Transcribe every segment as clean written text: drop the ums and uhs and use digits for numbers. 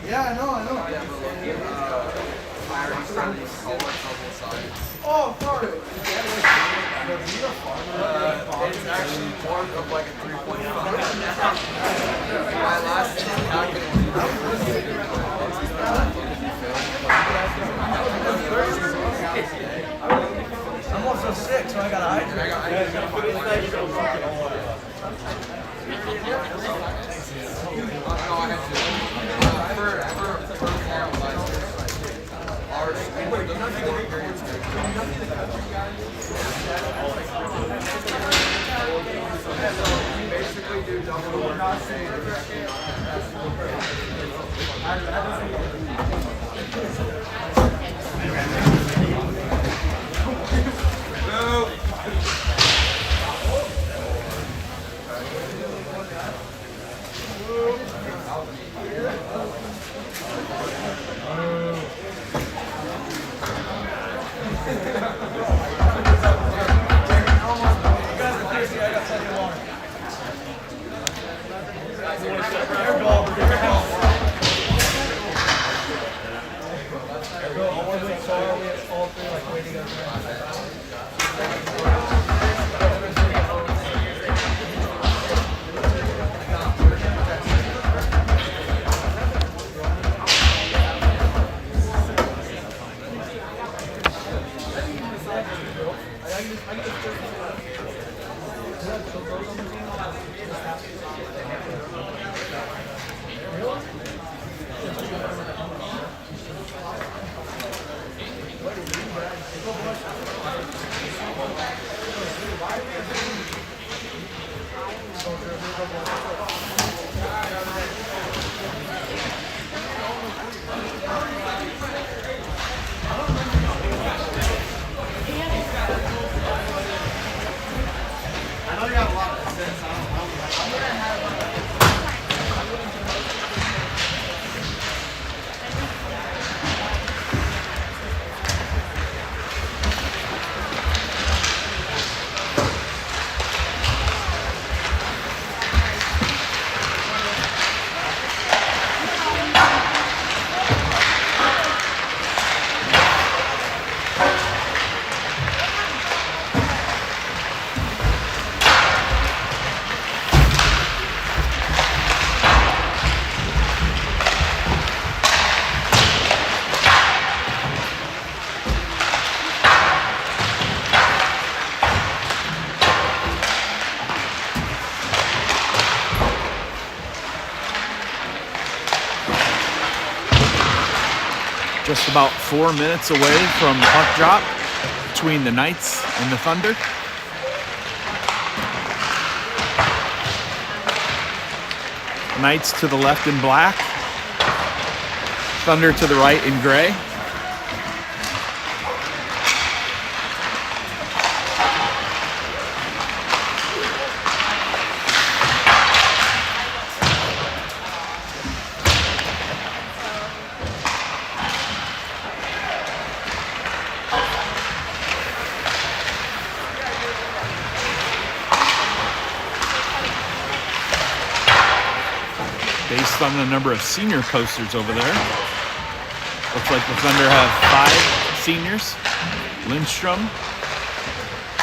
Yeah, I know. Oh, sorry. It's actually more of like a 3-point shot. My last I'm also sick, so I gotta hydrate. basically do double work. Just about 4 minutes away from puck drop between the Knights and the Thunder. Knights to the left in black, Thunder to the right in gray. Based on the number of senior posters over there, looks like the Thunder have 5 seniors: Lindstrom,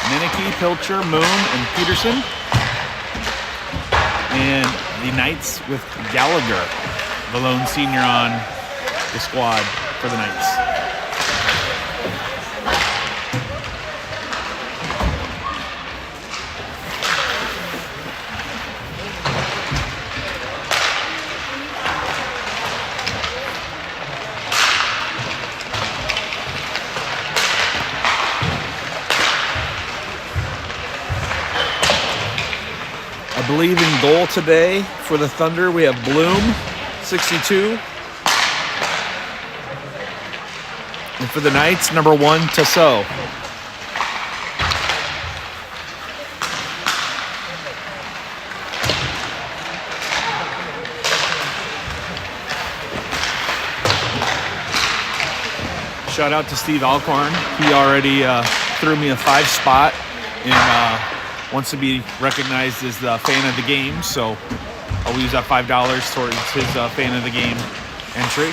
Minneke, Pilcher, Moon, and Peterson. And the Knights with Gallagher, the lone senior on the squad for the Knights. I believe in goal today for the Thunder, we have Bloom, 62. And for the Knights, number 1, Tissot. Shout out to Steve Alcorn. He already threw me a 5 spot and wants to be recognized as the fan of the game. So I'll use that $5 towards his fan of the game entry.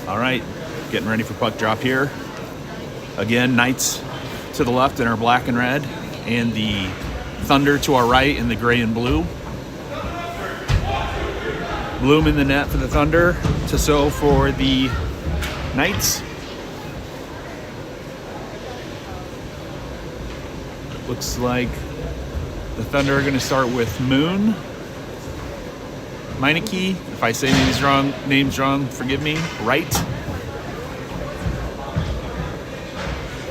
All right, getting ready for puck drop here. Again, Knights to the left in our black and red, and the Thunder to our right in the gray and blue. Bloom in the net for the Thunder, Tissot for the Knights. Looks like the Thunder are going to start with Moon. Meineke, if I say names wrong, forgive me. Wright.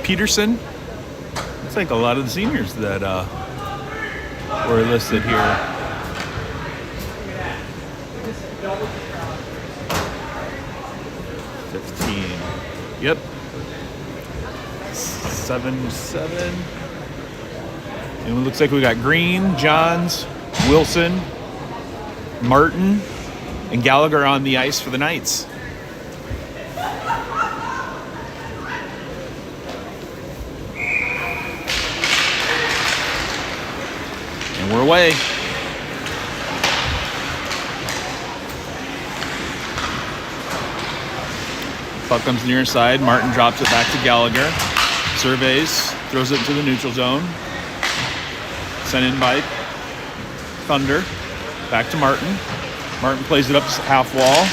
Peterson. Looks like a lot of the seniors that were listed here. Yep. 7-7. And it looks like we got Green, Johns, Wilson, Martin, and Gallagher on the ice for the Knights. And we're away. Puck comes near side. Martin drops it back to Gallagher. Surveys, throws it to the neutral zone. Sent in by Thunder. Back to Martin. Martin plays it up half wall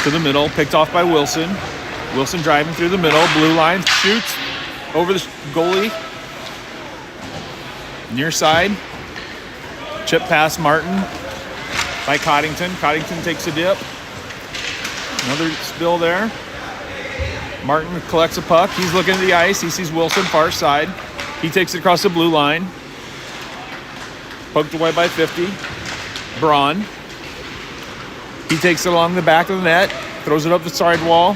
to the middle. Picked off by Wilson. Wilson driving through the middle. Blue line. Shoots over the goalie. Near side. Chip pass Martin by Coddington. Coddington takes a dip. Another spill there. Martin collects a puck. He's looking at the ice. He sees Wilson far side. He takes it across the blue line. Poked away by 50. Braun. He takes it along the back of the net, throws it up the side wall.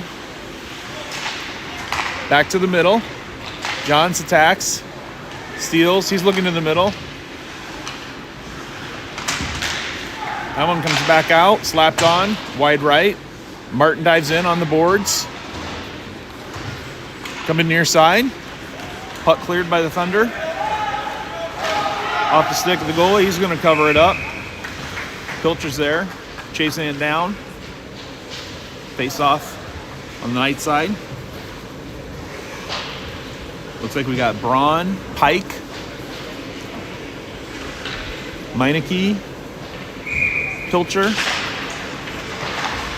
Back to the middle. Johns attacks. Steals. He's looking in the middle. That one comes back out. Slapped on. Wide right. Martin dives in on the boards. Coming near side. Puck cleared by the Thunder. Off the stick of the goalie. He's going to cover it up. Pilcher's there. Chasing it down. Face off on the night side. Looks like we got Braun, Pike, Meineke, Pilcher,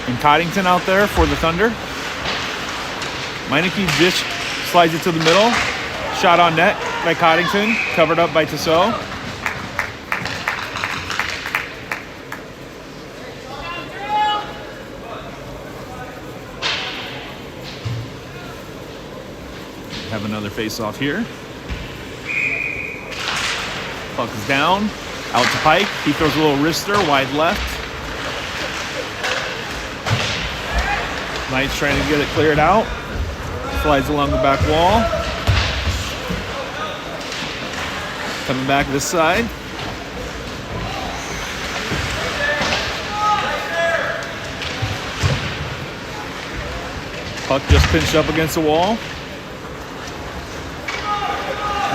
and Coddington out there for the Thunder. Meineke just slides it to the middle. Shot on net by Coddington, covered up by Tissot. Have another face-off here. Puck is down. Out to Pike. He throws a little wrister, wide left. Knight's trying to get it cleared out. Slides along the back wall. Coming back this side. Puck just pinched up against the wall.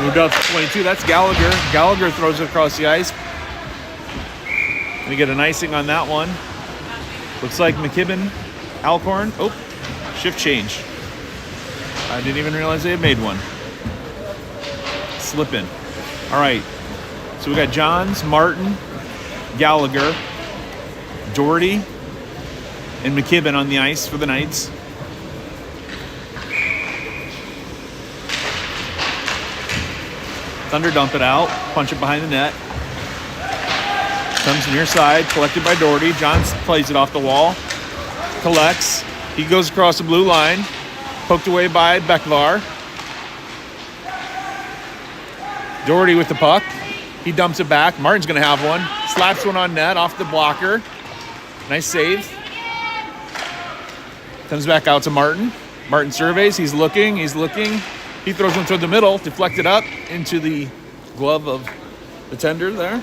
Moved up to 22. That's Gallagher. Gallagher throws it across the ice. Gonna get an icing on that one. Looks like McKibben, Alcorn. Oh, shift change. I didn't even realize they had made one. Slipping. All right. So we got Johns, Martin, Gallagher, Doherty, and McKibben on the ice for the Knights. Thunder dump it out, punch it behind the net. Comes near side, collected by Doherty. Johns plays it off the wall, collects. He goes across the blue line, poked away by Bekvar. Doherty with the puck. He dumps it back. Martin's going to have one. Slaps one on net off the blocker. Nice save. Comes back out to Martin. Martin surveys. He's looking. He throws one toward the middle, deflected up into the glove of the tender there.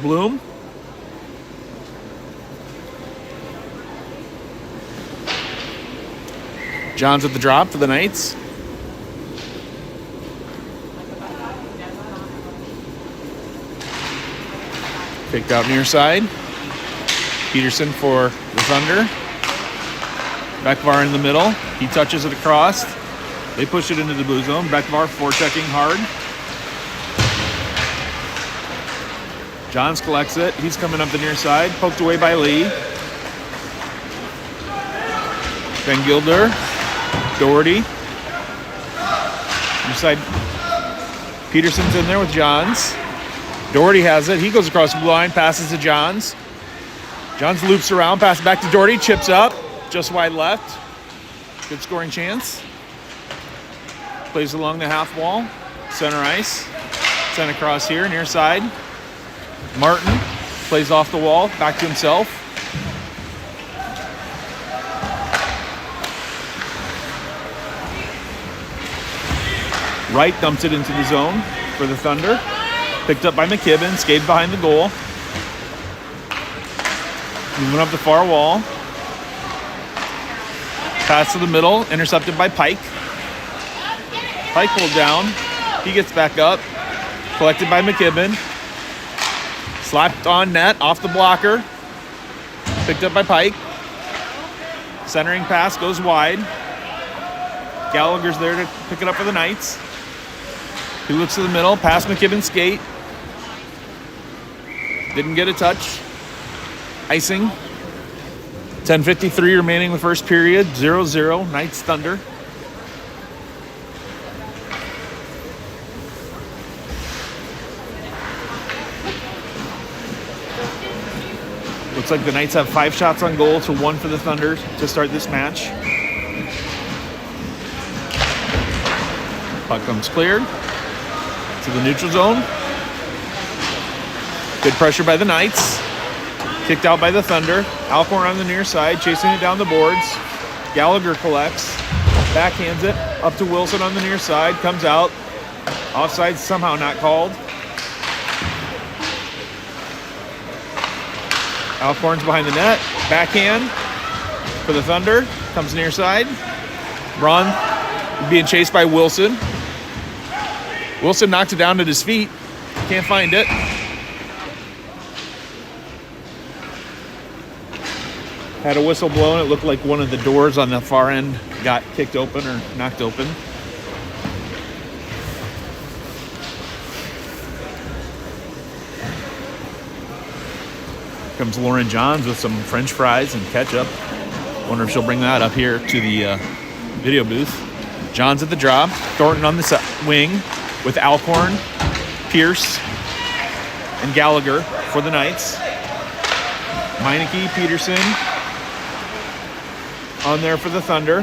Bloom. Johns at the drop for the Knights. Picked out near side. Peterson for the Thunder. Bekvar in the middle. He touches it across. They push it into the blue zone. Bekvar forechecking hard. Johns collects it. He's coming up the near side. Poked away by Lee. Ben Gilder. Doherty. Near side. Peterson's in there with Johns. Doherty has it. He goes across the blue line. Passes to Johns. Johns loops around. Passes back to Doherty. Chips up. Just wide left. Good scoring chance. Plays along the half wall, center ice, sent across here, near side. Martin plays off the wall, back to himself. Wright dumps it into the zone for the Thunder. Picked up by McKibben, skated behind the goal. Moving up the far wall. Pass to the middle, intercepted by Pike. Pike pulled down. He gets back up. Collected by McKibben. Slapped on net, off the blocker. Picked up by Pike. Centering pass goes wide. Gallagher's there to pick it up for the Knights. He looks to the middle, past McKibben's skate. Didn't get a touch. Icing. 10:53 remaining in the first period. 0-0, Knights Thunder. Looks like the Knights have 5 shots on goal to 1 for the Thunder to start this match. Puck comes cleared to the neutral zone. Good pressure by the Knights. Kicked out by the Thunder. Alcorn on the near side, chasing it down the boards. Gallagher collects. Backhands it up to Wilson on the near side. Comes out. Offside somehow not called. Alcorn's behind the net. Backhand for the Thunder. Comes near side. Braun being chased by Wilson. Wilson knocks it down at his feet. Can't find it. Had a whistle blown. It looked like one of the doors on the far end got kicked open or knocked open. Comes Lauren Johns with some French fries and ketchup. Wonder if she'll bring that up here to the video booth. Johns at the drop. Thornton on the wing with Alcorn, Pierce, and Gallagher for the Knights. Meineke, Peterson on there for the Thunder.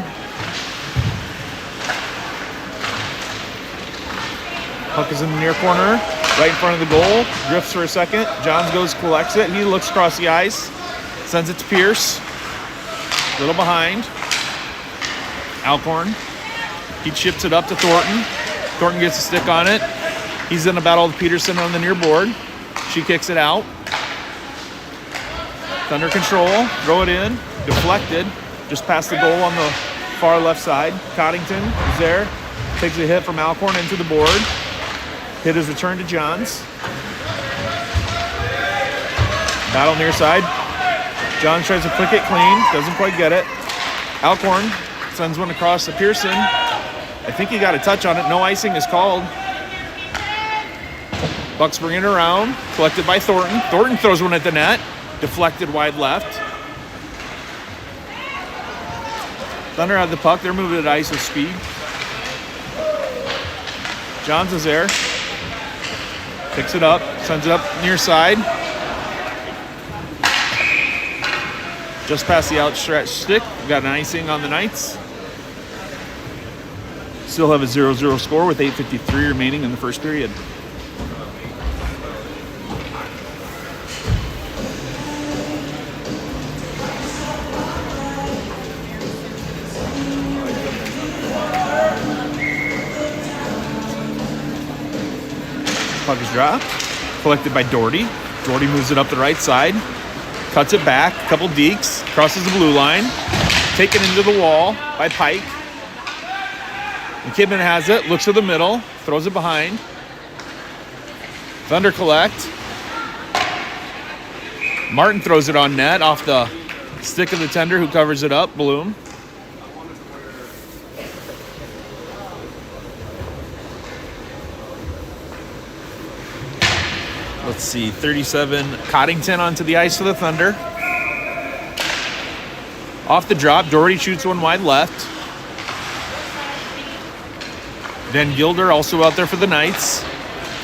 Puck is in the near corner, right in front of the goal. Drifts for a second. Johns goes, collects it. He looks across the ice, sends it to Pierce. A little behind. Alcorn. He chips it up to Thornton. Thornton gets a stick on it. He's in a battle with Peterson on the near board. She kicks it out. Thunder control. Throw it in. Deflected. Just past the goal on the far left side. Coddington is there. Takes a hit from Alcorn into the board. Hit is returned to Johns. Battle near side. Johns tries to flick it clean. Doesn't quite get it. Alcorn sends one across to Pearson. I think he got a touch on it. No icing is called. Bucks bring it around. Collected by Thornton. Thornton throws one at the net. Deflected wide left. Thunder had the puck. They're moving at ice with speed. Johns is there. Picks it up. Sends it up near side. Just past the outstretched stick. We've got an icing on the Knights. Still have a 0-0 score with 8:53 remaining in the first period. Puck is dropped. Collected by Doherty. Doherty moves it up the right side. Cuts it back. Couple dekes. Crosses the blue line. Taken into the wall by Pike. McKibben has it. Looks to the middle. Throws it behind. Thunder collect. Martin throws it on net off the stick of the tender who covers it up. Bloom. Let's see, 37, Coddington onto the ice for the Thunder. Off the drop, Doherty shoots one wide left. Then Gilder also out there for the Knights.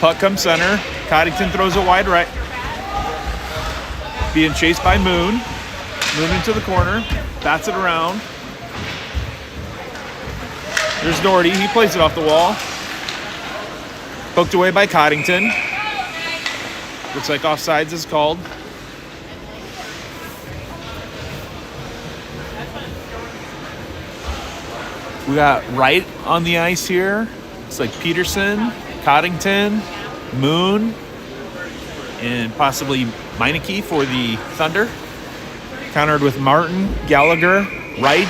Puck comes center. Coddington throws it wide right. Being chased by Moon. Moon into the corner, bats it around. There's Doherty, he plays it off the wall. Poked away by Coddington. Looks like offsides is called. We got Wright on the ice here. It's like Peterson, Coddington, Moon, and possibly Meineke for the Thunder. Countered with Martin, Gallagher, Wright,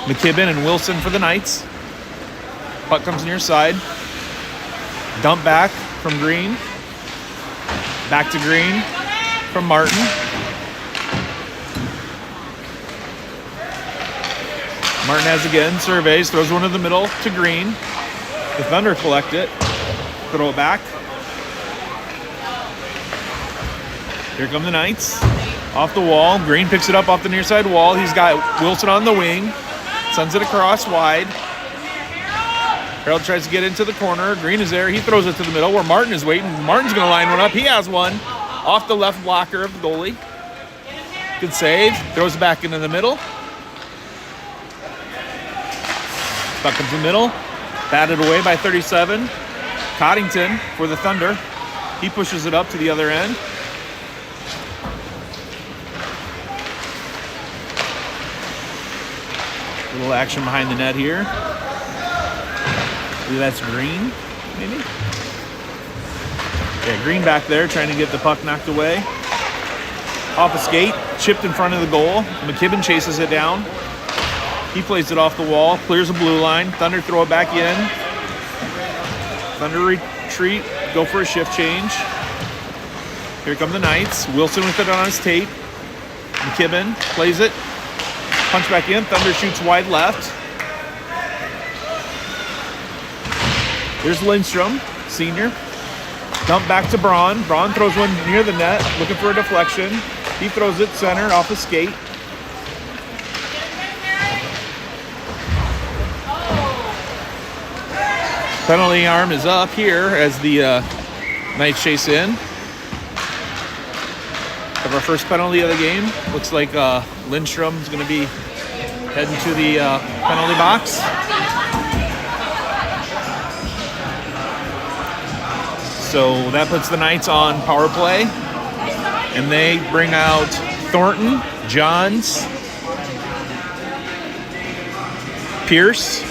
McKibben, and Wilson for the Knights. Puck comes near side. Dump back from Green. Back to Green from Martin. Martin has again, surveys, throws one in the middle to Green. The Thunder collect it, throw it back. Here come the Knights. Off the wall, Green picks it up off the near side wall. He's got Wilson on the wing, sends it across wide. Harold tries to get into the corner. Green is there. He throws it to the middle where Martin is waiting. Martin's going to line one up. He has one off the left blocker of the goalie. Good save. Throws it back into the middle. Puck comes in the middle. Batted away by 37. Coddington for the Thunder. He pushes it up to the other end. Little action behind the net here. Maybe that's Green, maybe? Yeah, Green back there trying to get the puck knocked away. Off a skate, chipped in front of the goal. McKibben chases it down. He plays it off the wall, clears the blue line. Thunder throw it back in. Thunder retreat, go for a shift change. Here come the Knights. Wilson with it on his tape. McKibben plays it. Punch back in. Thunder shoots wide left. Here's Lindstrom, senior. Dump back to Braun. Braun throws one near the net, looking for a deflection. He throws it center off the skate. Penalty arm is up here as the Knights chase in. Have our first penalty of the game. Looks like Lindstrom's going to be heading to the penalty box. So that puts the Knights on power play. And they bring out Thornton, Johns, Pierce,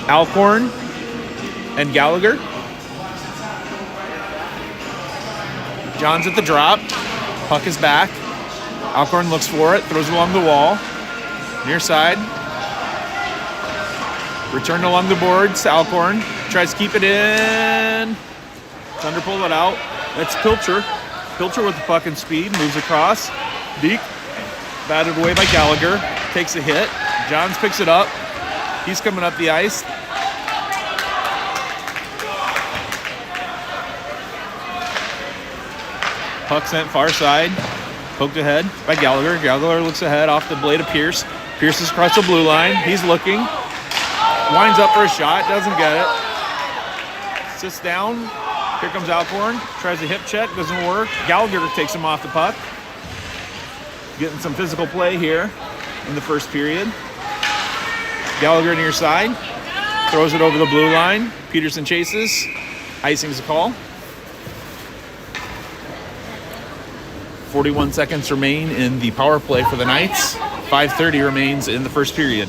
Alcorn, and Gallagher. Johns at the drop. Puck is back. Alcorn looks for it, throws it along the wall. Near side. Returned along the boards. Alcorn tries to keep it in. Thunder pull it out. That's Pilcher. Pilcher with the puck and speed. Moves across. Deep. Batted away by Gallagher. Takes a hit. Johns picks it up. He's coming up the ice. Puck sent far side. Poked ahead by Gallagher. Gallagher looks ahead off the blade of Pierce. Pierce is across the blue line. He's looking. Winds up for a shot. Doesn't get it. Sits down. Here comes Alcorn. Tries a hip check. Doesn't work. Gallagher takes him off the puck. Getting some physical play here in the first period. Gallagher near side. Throws it over the blue line. Peterson chases. Icing's a call. 41 seconds remain in the power play for the Knights. 5:30 remains in the first period.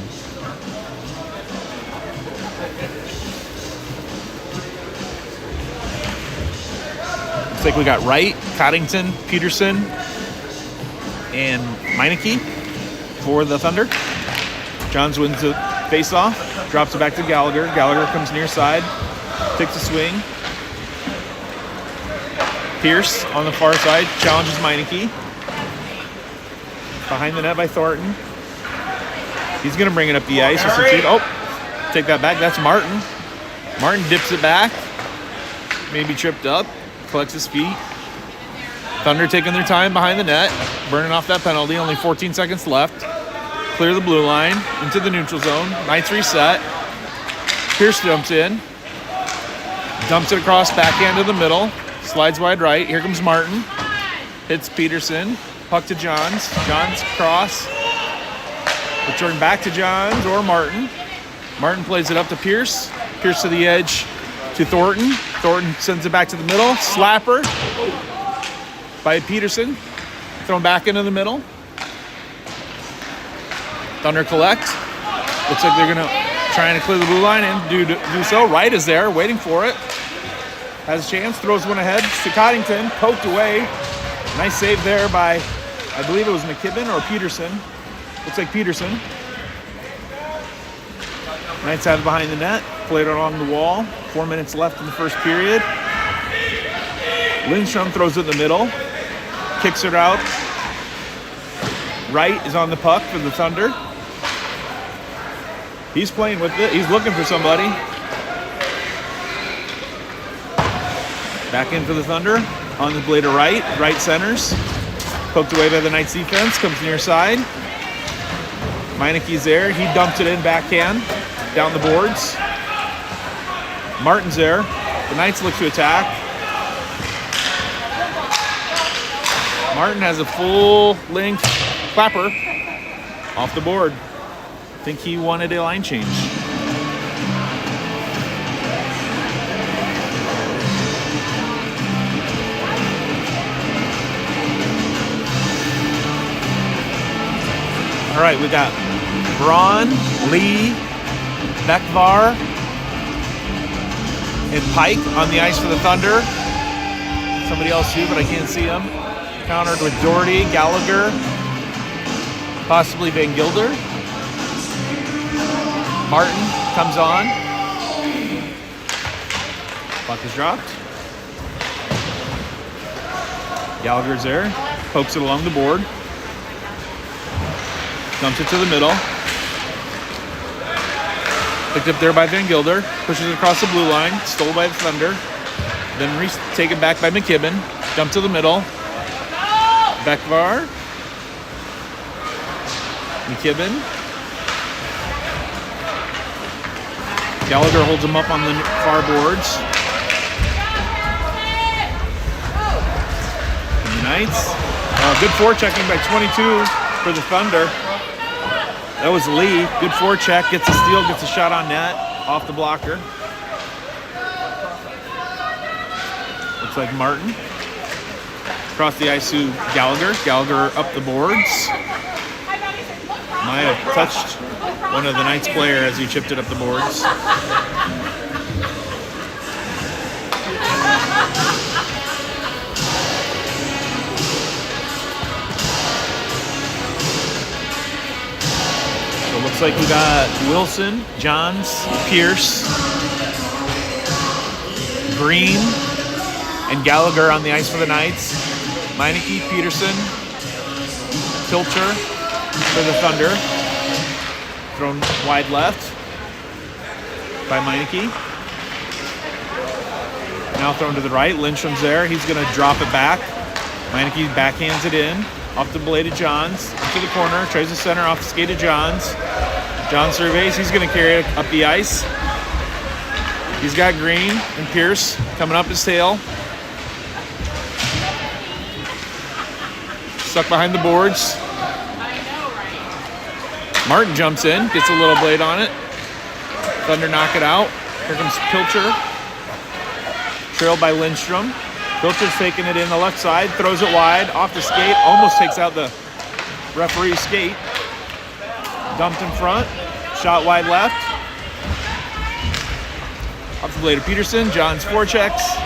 Looks like we got Wright, Coddington, Peterson, and Meineke for the Thunder. Johns wins the face-off, drops it back to Gallagher. Gallagher comes near side, takes a swing. Pierce on the far side challenges Meineke. Behind the net by Thornton. He's going to bring it up the ice. Oh, take that back. That's Martin. Martin dips it back. Maybe tripped up. Collects his feet. Thunder taking their time behind the net. Burning off that penalty. Only 14 seconds left. Clear the blue line. Into the neutral zone. Knights reset. Pierce dumps in. Dumps it across backhand to the middle. Slides wide right. Here comes Martin. Hits Peterson. Puck to Johns. Johns cross. Return back to Johns or Martin. Martin plays it up to Pierce. Pierce to the edge to Thornton. Thornton sends it back to the middle. Slapper by Peterson. Thrown back into the middle. Thunder collect. Looks like they're going to try and clear the blue line and do so. Wright is there waiting for it. Has a chance, throws one ahead to Coddington, poked away. Nice save there by, I believe it was McKibben or Peterson. Looks like Peterson. Knights have it behind the net, played it along the wall. 4 minutes left in the first period. Lindstrom throws it in the middle, kicks it out. Wright is on the puck for the Thunder. He's playing with it, he's looking for somebody. Back in for the Thunder, on the blade of Wright. Wright centers. Poked away by the Knights defense, comes near side. Meineke's there, he dumped it in backhand, down the boards. Martin's there, the Knights look to attack. Martin has a full-length clapper off the board. I think he wanted a line change. All right, we got Braun, Lee, Bekvar, and Pike on the ice for the Thunder. Somebody else too, but I can't see him. Countered with Doherty, Gallagher, possibly Van Gilder. Martin comes on. Puck is dropped. Gallagher's there. Pokes it along the board. Dumps it to the middle. Picked up there by Van Gilder. Pushes it across the blue line. Stole by the Thunder. Then taken back by McKibben. Dumped to the middle. Bekvar. McKibben. Gallagher holds him up on the far boards. And the Knights. Good forechecking by 22 for the Thunder. That was Lee. Good forecheck. Gets a steal. Gets a shot on net. Off the blocker. Looks like Martin. Across the ice to Gallagher. Gallagher up the boards. Might have touched one of the Knights player as he chipped it up the boards. So it looks like we got Wilson, Johns, Pierce, Green, and Gallagher on the ice for the Knights. Meineke, Peterson, Pilcher for the Thunder. Thrown wide left by Meineke. Now thrown to the right. Lindstrom's there. He's going to drop it back. Meineke backhands it in. Off the blade of Johns. Into the corner. Tries the center off the skate of Johns. Johns surveys. He's going to carry it up the ice. He's got Green and Pierce coming up his tail. Stuck behind the boards. Martin jumps in, gets a little blade on it. Thunder knock it out. Here comes Pilcher. Trailed by Lindstrom. Pilcher's taking it in the left side, throws it wide, off the skate, almost takes out the referee's skate. Dumped in front, shot wide left. Off the blade of Peterson, Johns forechecks.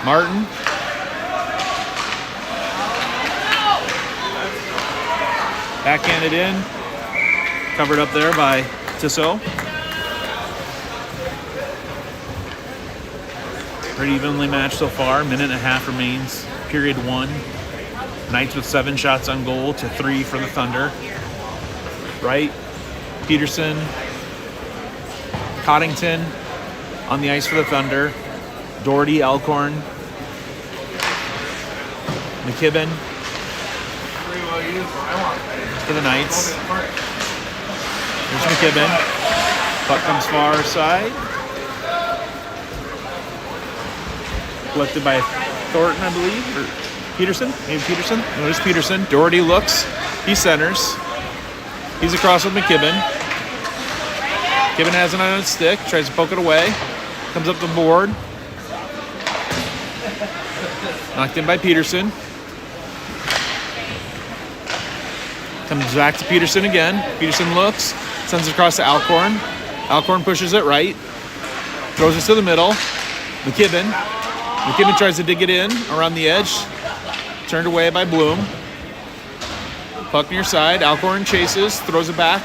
Martin. Backhanded in. Covered up there by Tissot. Pretty evenly matched so far. Minute and a half remains. Period one. Knights with 7 shots on goal to 3 for the Thunder. Right. Peterson. Coddington on the ice for the Thunder. Doherty, Alcorn. McKibben for the Knights. There's McKibben. Puck comes far side. Collected by Thornton, I believe, or Peterson. Maybe Peterson. No, it's Peterson. Doherty looks. He centers. He's across with McKibben. McKibben has it on his stick. Tries to poke it away. Comes up the board. Knocked in by Peterson. Comes back to Peterson again. Peterson looks, sends it across to Alcorn. Alcorn pushes it right. Throws it to the middle. McKibben. McKibben tries to dig it in around the edge. Turned away by Bloom. Puck near side. Alcorn chases, throws it back.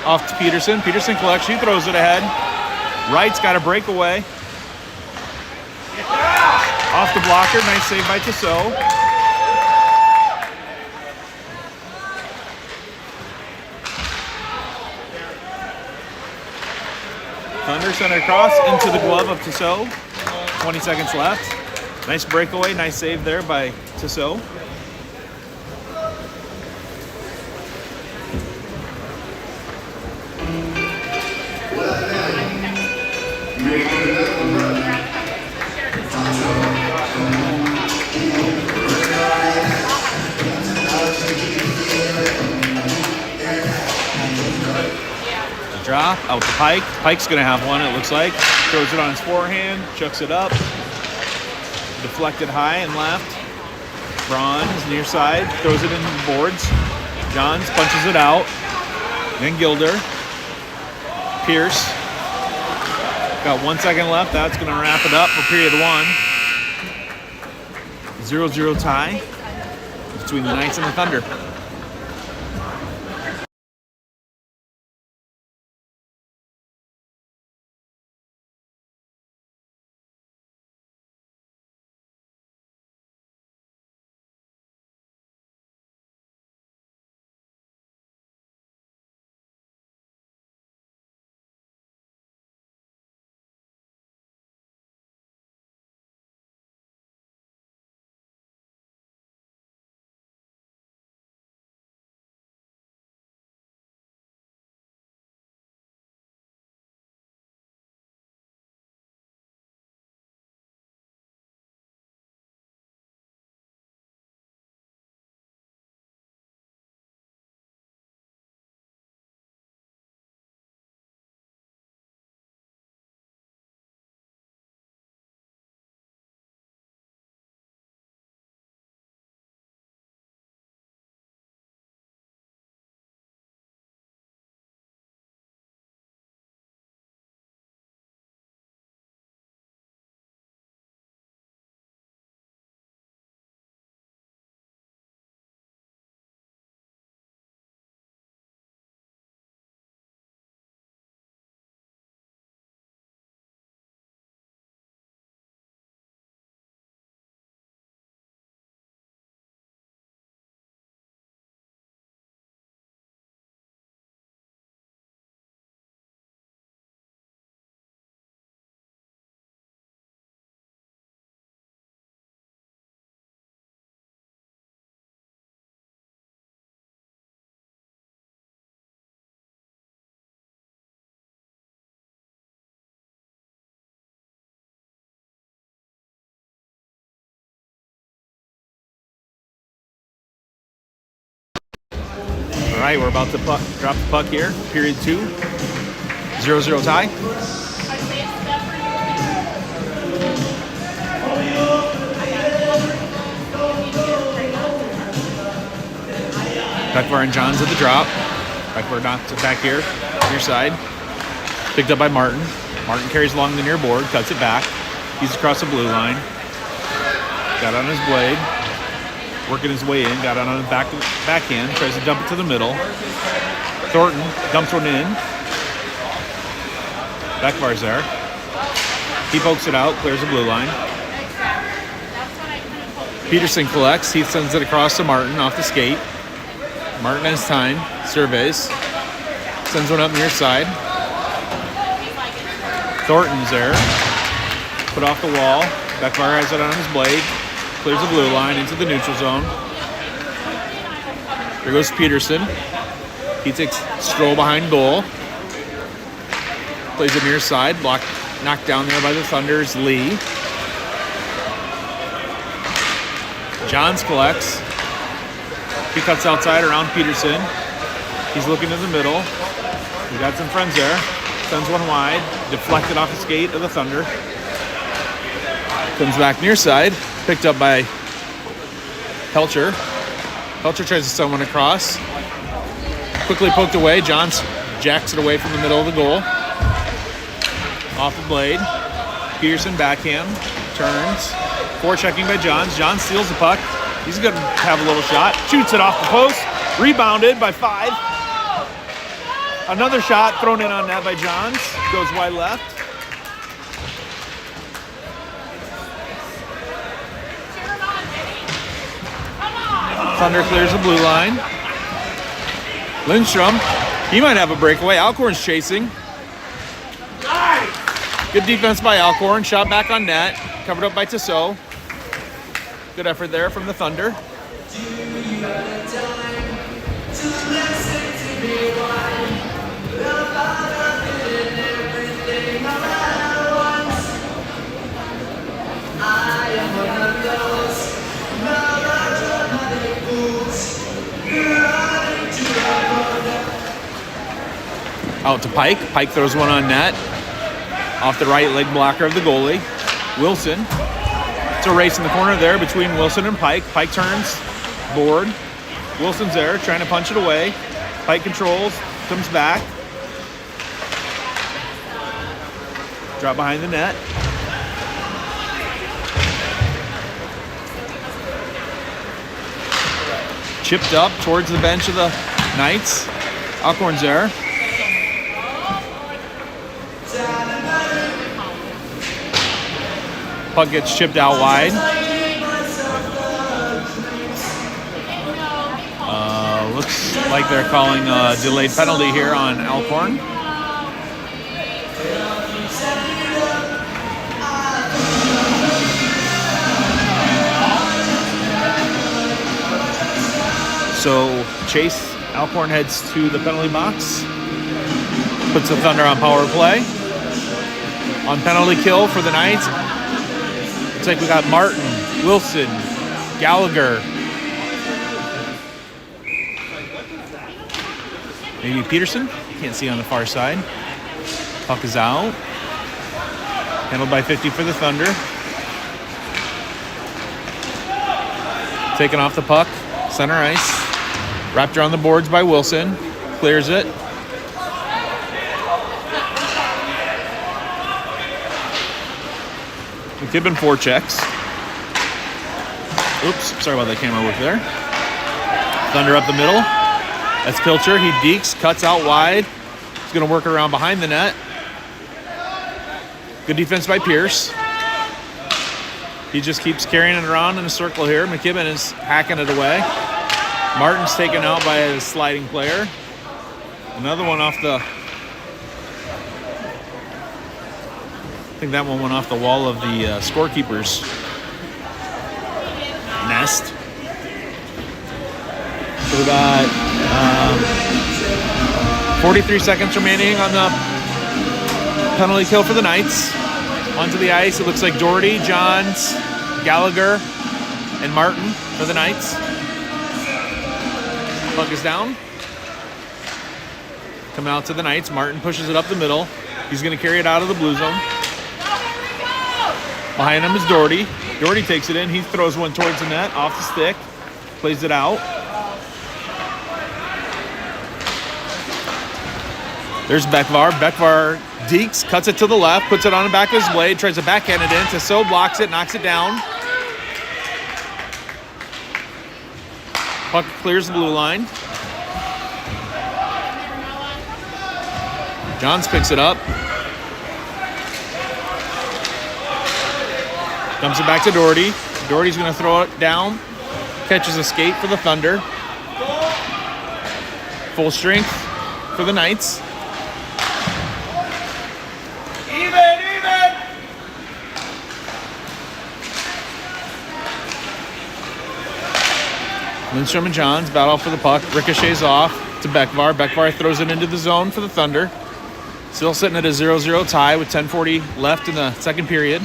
Off to Peterson. Peterson collects, she throws it ahead. Wright's got a breakaway. Off the blocker, nice save by Tissot. Thunder center cross into the glove of Tissot. 20 seconds left. Nice breakaway, nice save there by Tissot. Drop out to Pike. Pike's gonna have one, it looks like. Throws it on his forehand, chucks it up. Deflected high and left. Braun is near side, throws it in the boards. Johns punches it out. Then Gilder. Pierce. Got 1 second left. That's going to wrap it up for period 1. 0-0 tie between the Knights and the Thunder. All right, we're about to drop the puck here. Period 2. 0-0 tie. Beckvar and Johns at the drop. Beckvar knocks it back here, near side. Picked up by Martin. Martin carries along the near board, cuts it back. He's across the blue line. Got on his blade. Working his way in, got on his backhand, tries to dump it to the middle. Thornton dumps one in. Beckvar's there. He pokes it out, clears the blue line. Peterson collects. He sends it across to Martin off the skate. Martin has time, surveys. Sends one up near side. Thornton's there. Put off the wall. Beckvar has it on his blade. Clears the blue line into the neutral zone. There goes Peterson. He takes Stroll behind goal. Plays it near side. Knocked down there by the Thunder's Lee. Johns collects. He cuts outside around Peterson. He's looking in the middle. We got some friends there. Sends one wide. Deflected off the skate of the Thunder. Comes back near side. Picked up by Pelcher. Pelcher tries to send one across. Quickly poked away. Johns jacks it away from the middle of the goal. Off the blade. Peterson backhand. Turns. Forechecking by Johns. Johns steals the puck. He's going to have a little shot. Shoots it off the post. Rebounded by 5. Another shot thrown in on that by Johns. Goes wide left. Thunder clears the blue line. Lindstrom, he might have a breakaway. Alcorn's chasing. Good defense by Alcorn. Shot back on net. Covered up by Tissot. Good effort there from the Thunder. Out to Pike. Pike throws one on net. Off the right leg blocker of the goalie. Wilson It's a race in the corner there between Wilson and Pike. Pike turns, board. Wilson's there, trying to punch it away. Pike controls, comes back. Drop behind the net. Chipped up towards the bench of the Knights. Alcorn's there. Puck gets chipped out wide. Looks like they're calling a delayed penalty here on Alcorn. So Chase Alcorn heads to the penalty box. Puts the Thunder on power play. On penalty kill for the Knights. Looks like we got Martin, Wilson, Gallagher. Maybe Peterson. Can't see on the far side. Puck is out. Handled by 50 for the Thunder. Taken off the puck. Center ice. Wrapped around the boards by Wilson. Clears it. McKibben forechecks. Oops, sorry about that camera work there. Thunder up the middle. That's Pilcher. He dekes, cuts out wide. He's going to work around behind the net. Good defense by Pierce. He just keeps carrying it around in a circle here. McKibben is hacking it away. Martin's taken out by a sliding player. Another one off the... I think that one went off the wall of the scorekeeper's nest. So we got 43 seconds remaining on the penalty kill for the Knights. Onto the ice, it looks like Doherty, Johns, Gallagher, and Martin for the Knights. Puck is down. Coming out to the Knights. Martin pushes it up the middle. He's going to carry it out of the blue zone. Behind him is Doherty. Doherty takes it in. He throws one towards the net, off the stick. Plays it out. There's Bekvar. Bekvar dekes, cuts it to the left, puts it on the back of his blade, tries to backhand it in. Tissot blocks it, knocks it down. Puck clears the blue line. Johns picks it up. Dumps it back to Doherty. Doherty's going to throw it down. Catches a skate for the Thunder. Full strength for the Knights. Lindstrom and Johns battle for the puck. Ricochets off to Bekvar. Bekvar throws it into the zone for the Thunder. Still sitting at a 0-0 tie with 10:40 left in the second period.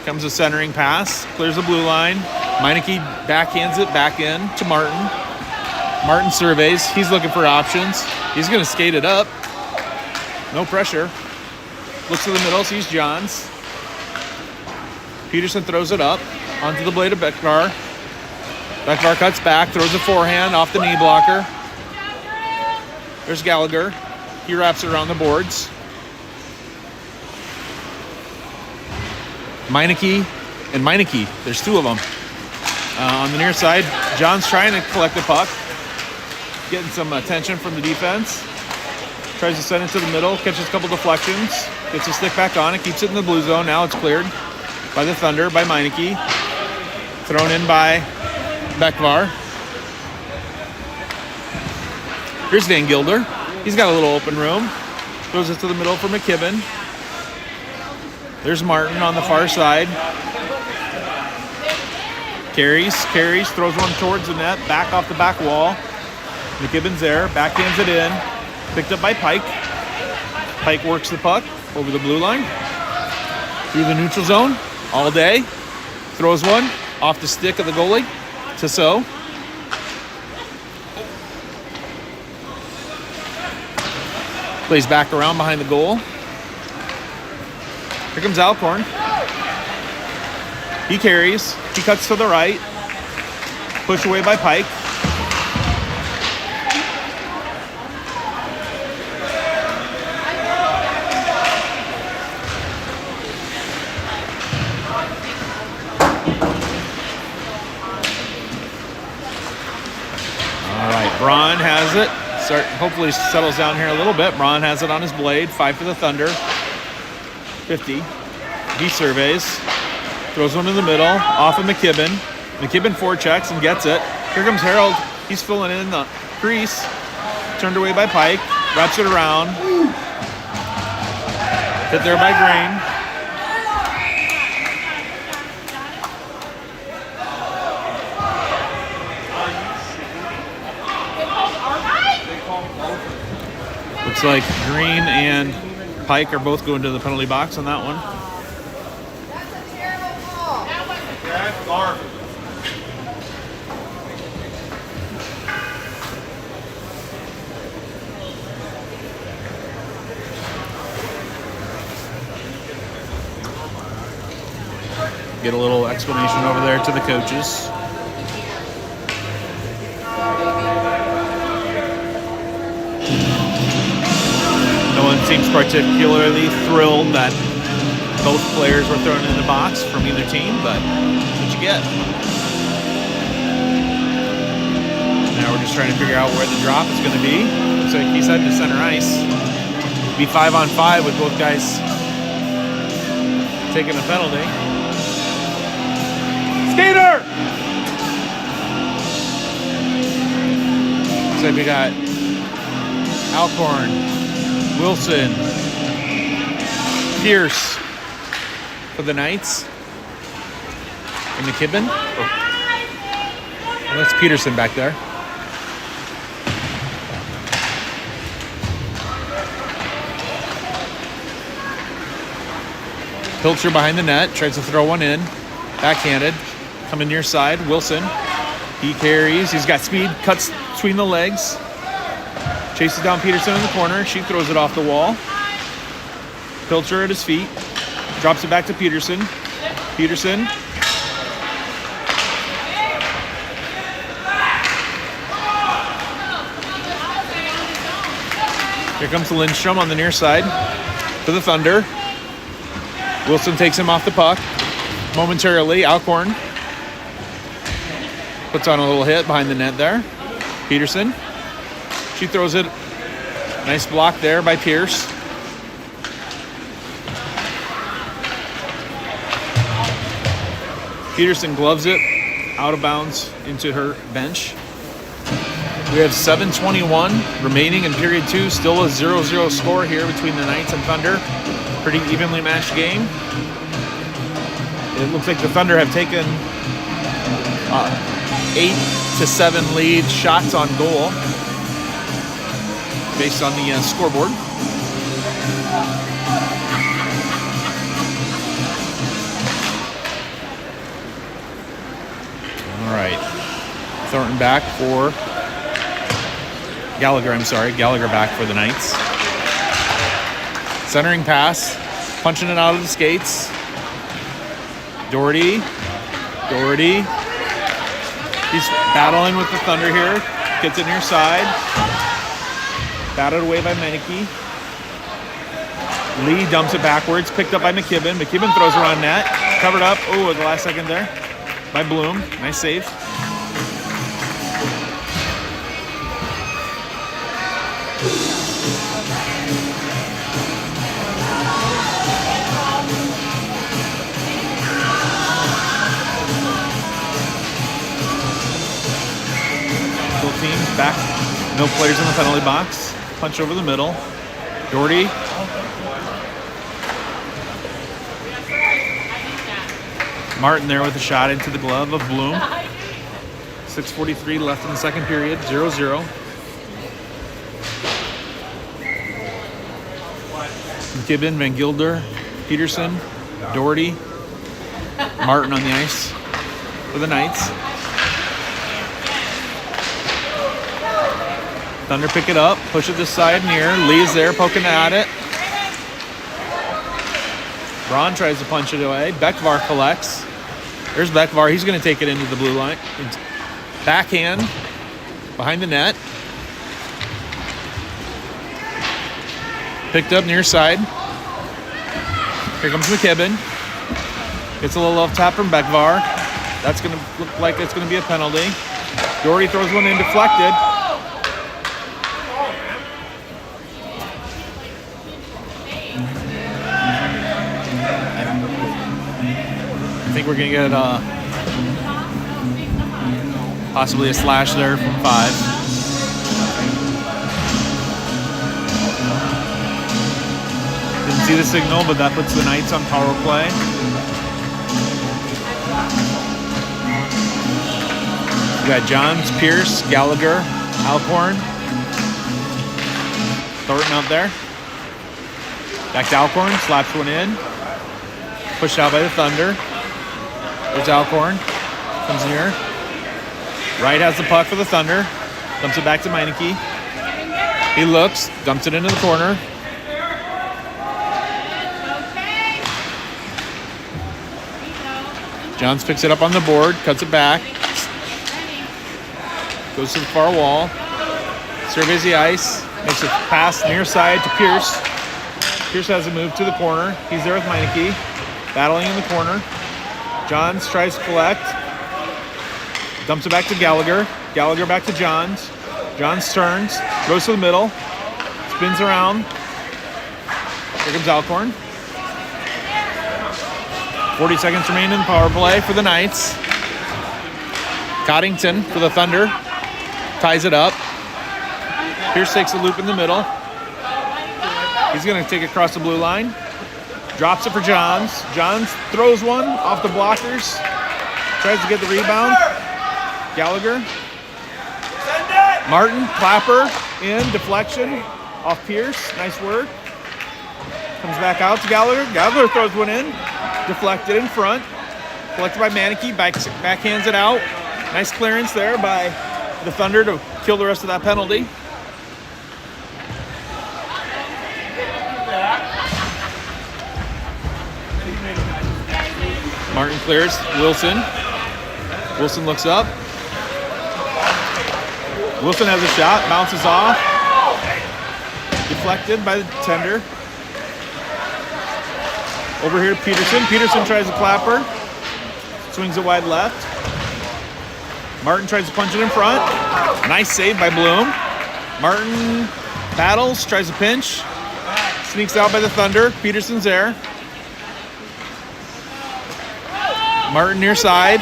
Comes a centering pass. Clears the blue line. Meineke backhands it back in to Martin. Martin surveys. He's looking for options. He's going to skate it up. No pressure. Looks to the middle. Sees Johns. Peterson throws it up onto the blade of Bekvar. Bekvar cuts back, throws a forehand off the knee blocker. There's Gallagher. He wraps it around the boards. Meineke and Meineke. There's two of them. On the near side, John's trying to collect the puck. Getting some attention from the defense. Tries to send it to the middle. Catches a couple deflections. Gets his stick back on. It keeps it in the blue zone. Now it's cleared by the Thunder, by Meineke. Thrown in by Bekvar. Here's Van Gilder. He's got a little open room. Throws it to the middle for McKibben. There's Martin on the far side. Carries, throws one towards the net, back off the back wall. McKibben's there, backhands it in. Picked up by Pike. Pike works the puck over the blue line. Through the neutral zone, all day. Throws one off the stick of the goalie. Tissot. Plays back around behind the goal. Here comes Alcorn. He carries. He cuts to the right. Pushed away by Pike. All right, Braun has it. Hopefully settles down here a little bit. Braun has it on his blade. 5 for the Thunder. 50. He surveys. Throws one in the middle. Off of McKibben. McKibben forechecks and gets it. Here comes Harold. He's filling in the crease. Turned away by Pike. Wraps it around. Hit there by Green. Looks like Green and Pike are both going to the penalty box on that one. That's a terrible call. That's garbage. Get a little explanation over there to the coaches. No one seems particularly thrilled that both players were thrown in the box from either team, but that's what you get. Now we're just trying to figure out where the drop is going to be. Looks like he's heading to center ice. Be 5-on-5 with both guys taking a penalty. Skater! So we got Alcorn, Wilson, Pierce for the Knights, and McKibben. Oh, that's Peterson back there. Pilcher behind the net, tries to throw one in, backhanded. Coming near side, Wilson. He carries. He's got speed. Cuts between the legs. Chases down Peterson in the corner. She throws it off the wall. Pilcher at his feet. Drops it back to Peterson. Peterson. Here comes Lindstrom on the near side for the Thunder. Wilson takes him off the puck. Momentarily, Alcorn puts on a little hit behind the net there. Peterson. She throws it. Nice block there by Pierce. Peterson gloves it out of bounds into her bench. We have 7:21 remaining in period 2. Still a 0-0 score here between the Knights and Thunder. Pretty evenly matched game. It looks like the Thunder have taken 8-7 lead shots on goal based on the scoreboard. All right. Thornton back for Gallagher, Gallagher back for the Knights. Centering pass, punching it out of the skates. Doherty. He's battling with the Thunder here. Gets it near side. Batted away by Menike. Lee dumps it backwards. Picked up by McKibben. McKibben throws around net. Covered up. Oh, at the last second there by Bloom. Nice save. Teams back, no players in the penalty box. Punch over the middle. Doherty. Martin there with a shot into the glove of Bloom. 6:43 left in the second period. 0-0. McKibben, Van Gilder, Peterson, Doherty, Martin on the ice for the Knights. Thunder pick it up, push it this side near. Lee is there poking at it. Braun tries to punch it away. Bekvar collects. There's Bekvar. He's going to take it into the blue line. Backhand behind the net. Picked up near side. Here comes McKibben. Gets a little love tap from Bekvar. That's going to look like it's going to be a penalty. Doherty throws one in deflected. I think we're going to get possibly a slash there from 5. Didn't see the signal, but that puts the Knights on power play. We got Johns, Pierce, Gallagher, Alcorn. Thornton out there. Back to Alcorn, slaps one in. Pushed out by the Thunder. There's Alcorn. Comes near. Wright has the puck for the Thunder. Dumps it back to Meineke. He looks, dumps it into the corner. Johns picks it up on the board, cuts it back. Goes to the far wall. Surveys the ice. Makes a pass near side to Pierce. Pierce has a move to the corner. He's there with Meineke. Battling in the corner. Johns tries to collect. Dumps it back to Gallagher. Gallagher back to Johns. Johns turns. Goes to the middle. Spins around. Here comes Alcorn. 40 seconds remain in the power play for the Knights. Coddington for the Thunder. Ties it up. Pierce takes a loop in the middle. He's going to take it across the blue line. Drops it for Johns. Johns throws one off the blockers. Tries to get the rebound. Gallagher. Martin, Clapper in, deflection off Pierce. Nice work. Comes back out to Gallagher. Gallagher throws one in. Deflected in front. Collected by Meineke. Backhands it out. Nice clearance there by the Thunder to kill the rest of that penalty. Martin clears. Wilson. Wilson looks up. Wilson has a shot. Bounces off. Deflected by the tender. Over here, Peterson. Peterson tries to Clapper. Swings it wide left. Martin tries to punch it in front. Nice save by Bloom. Martin battles, tries to pinch. Sneaks out by the Thunder. Peterson's there. Martin near side.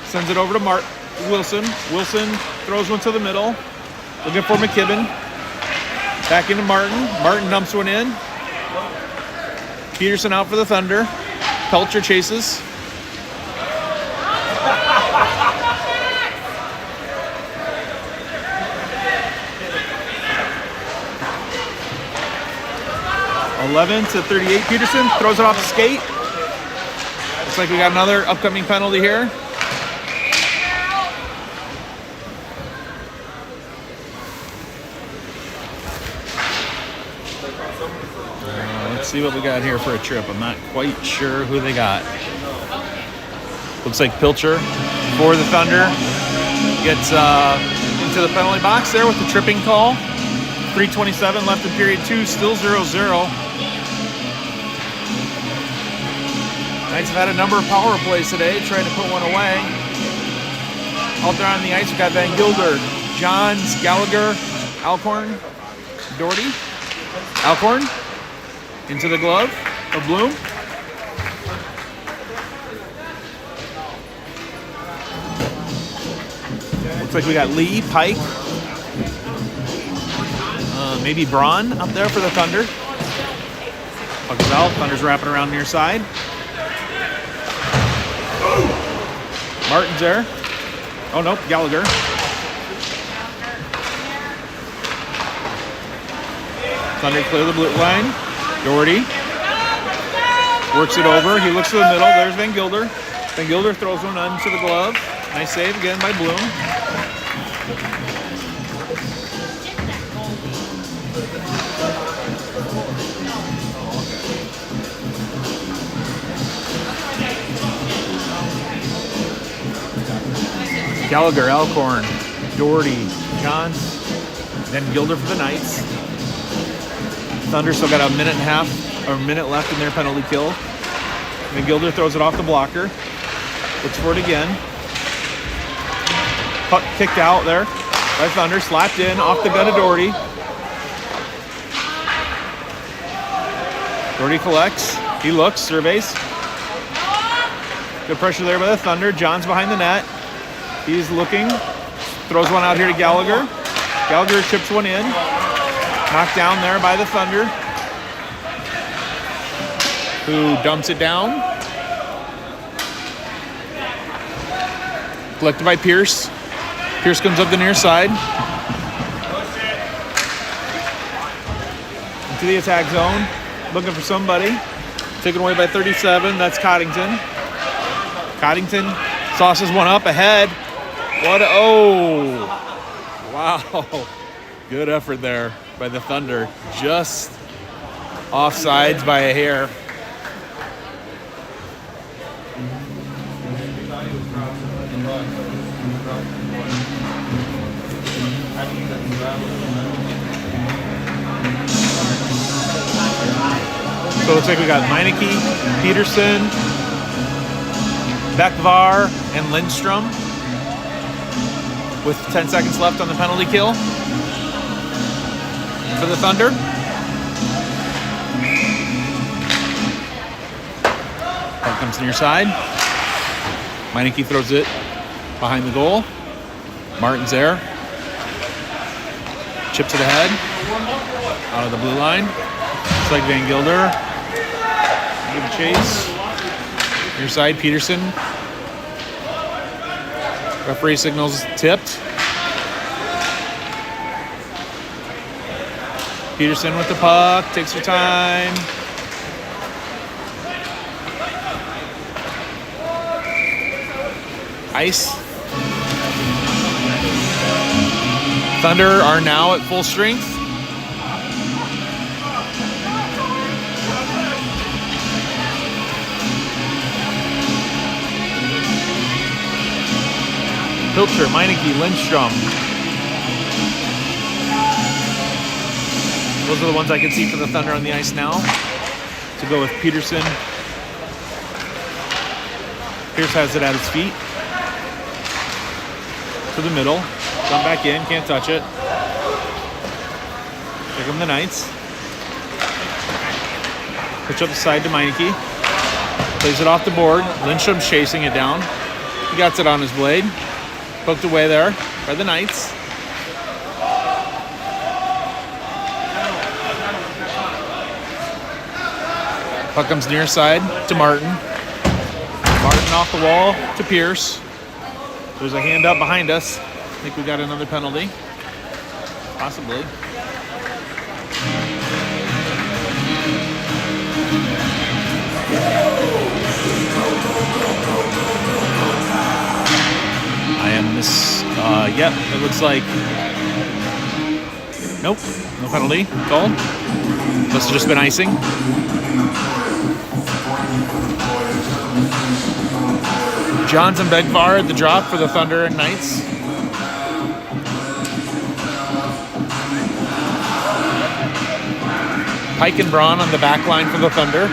Sends it over to Wilson. Wilson throws one to the middle. Looking for McKibben. Back into Martin. Martin dumps one in. Peterson out for the Thunder. Pelcher chases. (11-38). Peterson throws it off the skate. Looks like we got another upcoming penalty here. Let's see what we got here for a trip. I'm not quite sure who they got. Looks like Pilcher for the Thunder gets into the penalty box there with the tripping call. 3:27 left in period 2, still 0-0. Knights have had a number of power plays today, trying to put one away. Out there on the ice, we've got Van Gilder, Johns, Gallagher, Alcorn, Doherty. Alcorn into the glove of Bloom. Looks like we got Lee, Pike, maybe Braun up there for the Thunder. Puck is out. Thunder's wrapping around near side. Martin's there. Oh, nope, Gallagher. Thunder clear the blue line. Doherty works it over. He looks to the middle. There's Van Gilder. Van Gilder throws one onto the glove. Nice save again by Bloom. Gallagher, Alcorn, Doherty, Johns, then Gilder for the Knights. Thunder still got a minute and a half, or a minute left in their penalty kill. And then Gilder throws it off the blocker. Looks for it again. Puck kicked out there by Thunder, slapped in off the gun of Doherty. Doherty collects. He looks, surveys. Good pressure there by the Thunder. Johns behind the net. He's looking. Throws one out here to Gallagher. Gallagher chips one in. Knocked down there by the Thunder, who dumps it down. Collected by Pierce. Pierce comes up the near side. Into the attack zone. Looking for somebody. Taken away by 37. That's Coddington. Coddington sauces one up ahead. Wow. Good effort there by the Thunder. Just offsides by a hair. So it looks like we got Meineke, Peterson, Bekvar, and Lindstrom with 10 seconds left on the penalty kill for the Thunder. Puck comes near side. Meineke throws it behind the goal. Martin's there. Chips it ahead. Out of the blue line. Looks like Van Gilder. Give a chase. Near side, Peterson. Referee signals tipped. Peterson with the puck, takes her time. Ice. Thunder are now at full strength. Pilcher, Meineke, Lindstrom. Those are the ones I can see for the Thunder on the ice now. To go with Peterson. Pierce has it at his feet. To the middle. Come back in, can't touch it. Here come the Knights. Pitch up the side to Meineke. Plays it off the board. Lindstrom's chasing it down. He got it on his blade. Poked away there by the Knights. Puck comes near side to Martin. Martin off the wall to Pierce. There's a hand up behind us. I think we got another penalty. Possibly. Yep, it looks like. Nope, no penalty called. Must have just been icing. Johns and Bekvar at the drop for the Thunder and Knights. Pike and Braun on the back line for the Thunder.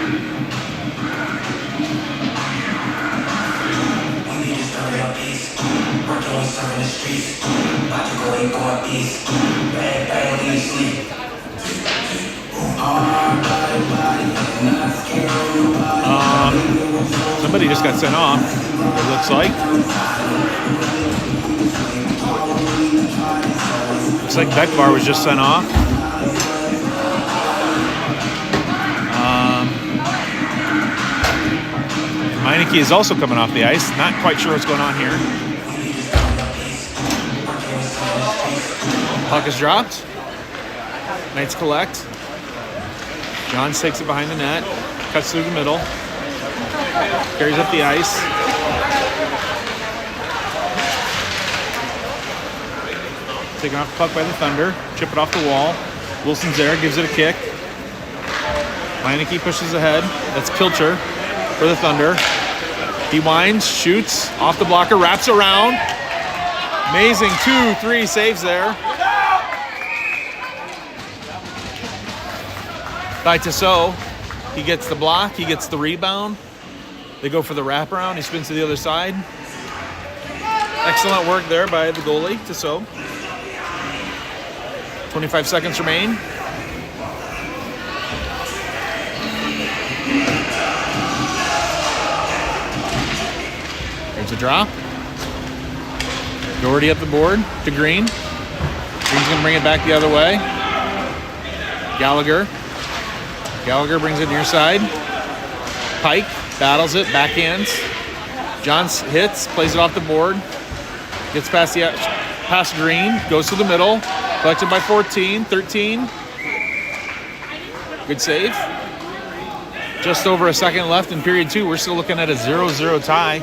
Somebody just got sent off, it looks like. Looks like Bekvar was just sent off. Meineke is also coming off the ice. Not quite sure what's going on here. Puck is dropped. Knights collect. Johns takes it behind the net. Cuts through the middle. Carries up the ice. Taken off the puck by the Thunder. Chip it off the wall. Wilson's there. Gives it a kick. Meineke pushes ahead. That's Pilcher for the Thunder. He winds, shoots, off the blocker, wraps around. Amazing 2-3 saves there by Tissot. He gets the block, he gets the rebound. They go for the wraparound, he spins to the other side. Excellent work there by the goalie, Tissot. 25 seconds remain. There's a drop. Doherty up the board to Green. Green's gonna bring it back the other way. Gallagher. Gallagher brings it near side. Pike battles it, backhands. Johns hits, plays it off the board. Gets past Green, goes to the middle. Collected by 14, 13. Good save. Just over a second left in period 2. We're still looking at a 0-0 tie.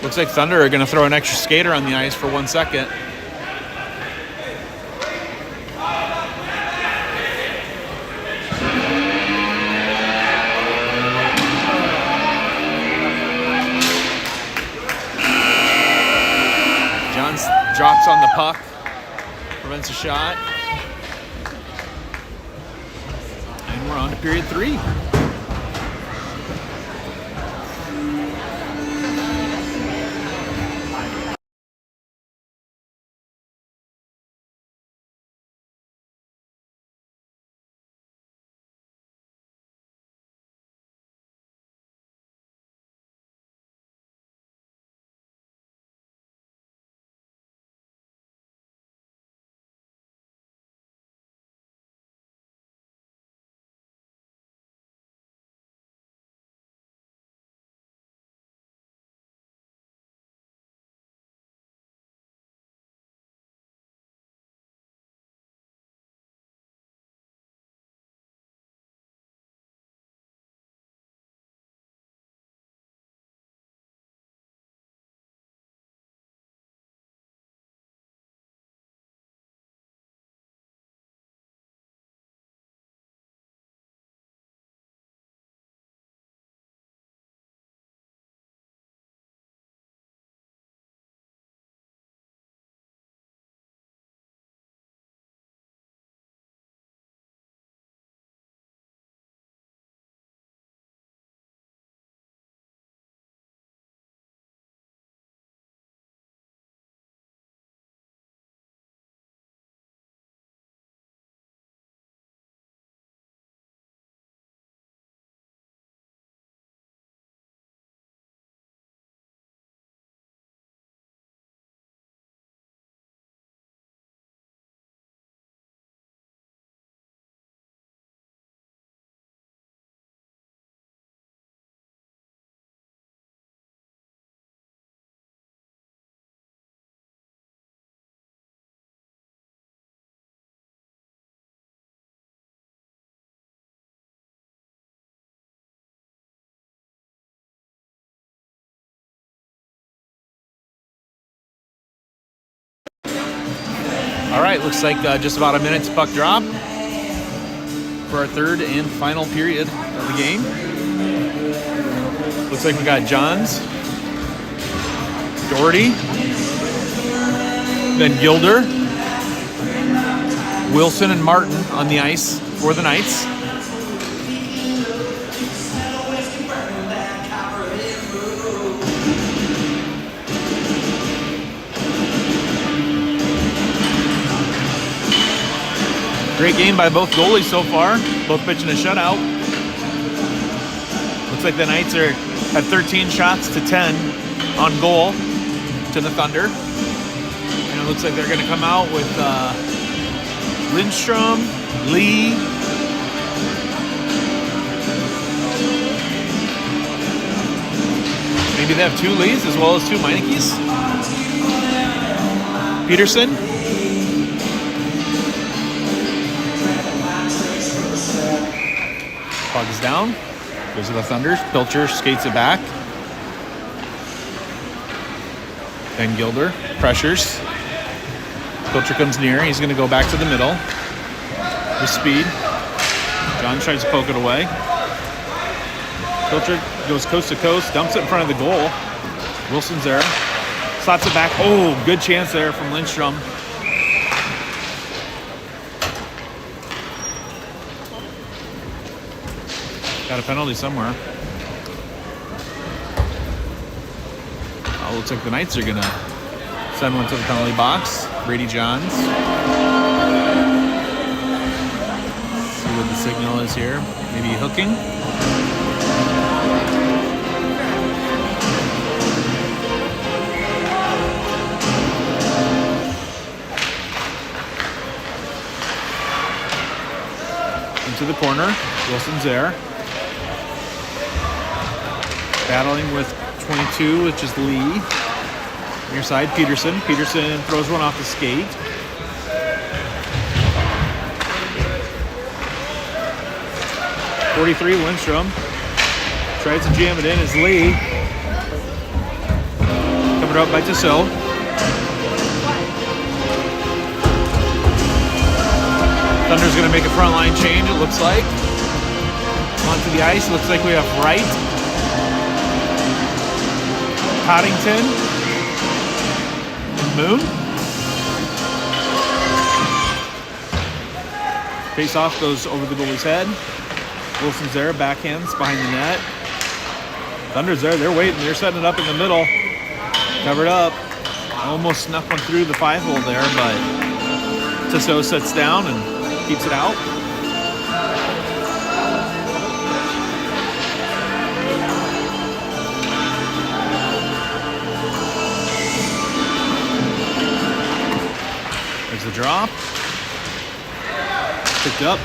Looks like Thunder are going to throw an extra skater on the ice for 1 second. Johns drops on the puck, prevents a shot. And we're on to period 3. All right, looks like just about a minute's puck drop for our third and final period of the game. Looks like we got Johns, Doherty, then Gilder, Wilson, and Martin on the ice for the Knights. Great game by both goalies so far, both pitching a shutout. Looks like the Knights are at 13 shots to 10 on goal to the Thunder. And it looks like they're going to come out with Lindstrom, Lee, maybe they have 2 Lees as well as 2 Meinekes. Peterson. Puck is down. Goes to the Thunder. Pilcher skates it back. Then Gilder pressures. Pilcher comes near. He's going to go back to the middle with speed. John tries to poke it away. Pilcher goes coast to coast, dumps it in front of the goal. Wilson's there. Slots it back. Oh, good chance there from Lindstrom. Got a penalty somewhere. Looks like the Knights are going to send one to the penalty box. Brady Johns. See what the signal is here. Maybe hooking. Into the corner. Wilson's there. Battling with 22, which is Lee. Near side, Peterson. Peterson throws one off the skate. .43, Lindstrom. Tries to jam it in as Lee. Covered up by Tissot. Thunder's going to make a front line change, it looks like. Onto the ice, looks like we have Wright. Coddington. And Moon. Face off goes over the goalie's head. Wilson's there, backhands behind the net. Thunder's there, they're waiting, they're setting it up in the middle. Covered up. Almost snuck one through the 5-hole there, but Tissot sets down and keeps it out. There's the drop. Picked up.